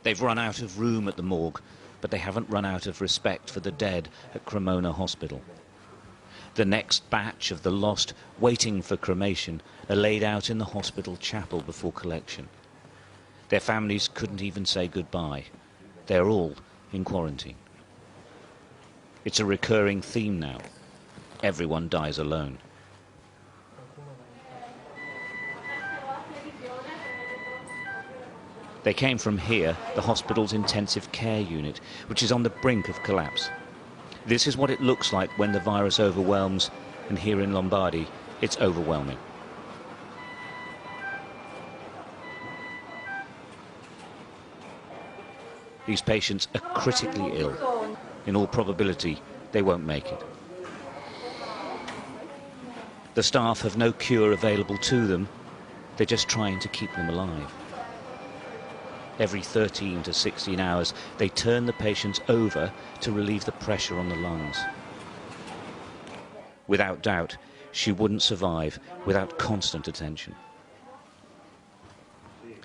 They've run out of room at the morgue, but they haven't run out of respect for the dead at Cremona Hospital. The next batch of the lost waiting for cremation are laid out in the hospital chapel before collection. Their families couldn't even say goodbye. They're all in quarantine. It's a recurring theme now. Everyone dies alone. They came from here, the hospital's intensive care unit, which is on the brink of collapse. This is what it looks like when the virus overwhelms, and here in Lombardy, it's overwhelming. These patients are critically ill. In all probability, they won't make it. The staff have no cure available to them. They're just trying to keep them alive. Every 13 to 16 hours, they turn the patients over to relieve the pressure on the lungs. Without doubt, she wouldn't survive without constant attention.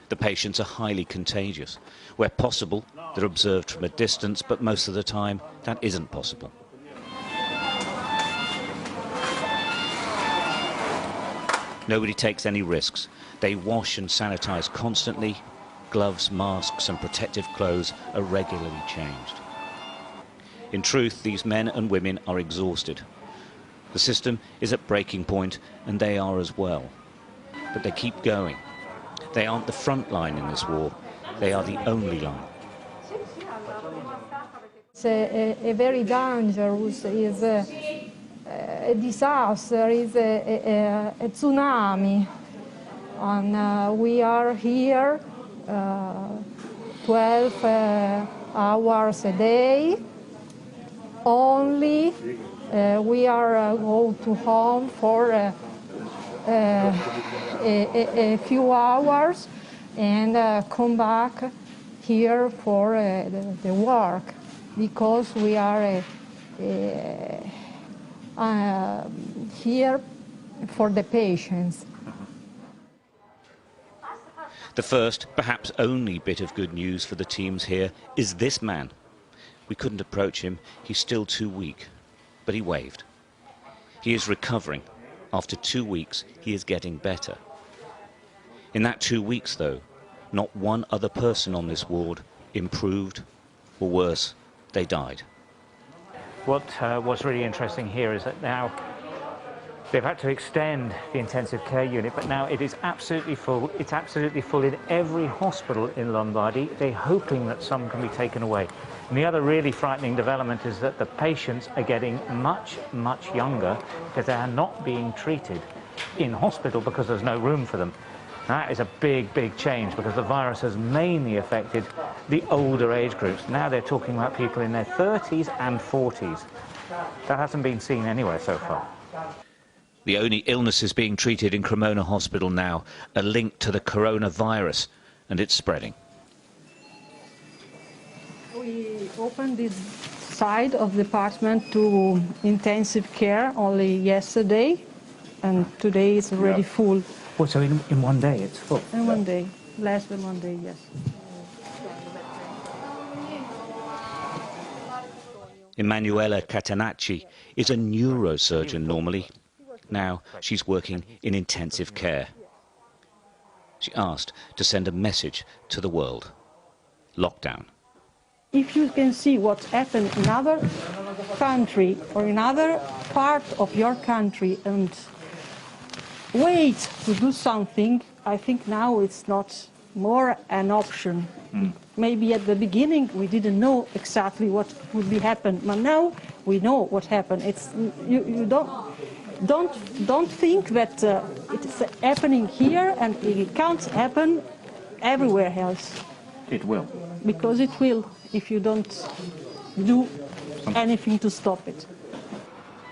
The patients are highly contagious. Where possible, they're observed from a distance, but most of the time, that isn't possible. Nobody takes any risks. They wash and sanitize constantly. Gloves, masks and protective clothes are regularly changed. In truth, these men and women are exhausted. The system is at breaking point, and they are as well. But they keep going. They aren't the front line in this war. They are the only line. It's a very dangerous, is a disaster, is a tsunami. And we are here 12 hours a day. Only we are go to home for a few hours and come back here for the work, because we are here for the patients. The first, perhaps only bit of good news for the teams here is this man. We couldn't approach him. He's still too weak, but he waved. He is recovering. After 2 weeks, he is getting better. In that 2 weeks, though, not one other person on this ward improved, or worse, they died. What's really interesting here is that now they've had to extend the intensive care unit, but now it is absolutely full. It's absolutely full in every hospital in Lombardy. They're hoping that some can be taken away. And the other really frightening development is that the patients are getting much, much younger because they are not being treated in hospital because there's no room for them. That is a big, big change, because the virus has mainly affected the older age groups. Now they're talking about people in their 30s and 40s. That hasn't been seen anywhere so far. The only illnesses being treated in Cremona Hospital now are linked to the coronavirus, and it's spreading. We opened this side of the department to intensive care only yesterday, and today it's already full. Oh, so in 1 day it's full? In 1 day, less than 1 day, yes. Emanuela Catenacci is a neurosurgeon normally. Now she's working in intensive care. She asked to send a message to the world. Lockdown. If you can see what's happened in another country or in another part of your country and wait to do something, I think now it's not more an option. Maybe at the beginning we didn't know exactly what would be happen, but now we know what happened. It's you don't think that it's happening here and it can't happen everywhere else. It will. Because it will, if you don't do anything to stop it.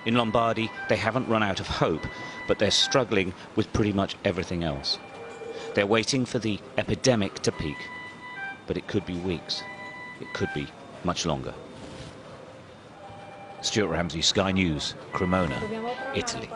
In Lombardy, they haven't run out of hope, but they're struggling with pretty much everything else. They're waiting for the epidemic to peak, but it could be weeks. It could be much longer. Stuart Ramsey, Sky News, Cremona, Italy.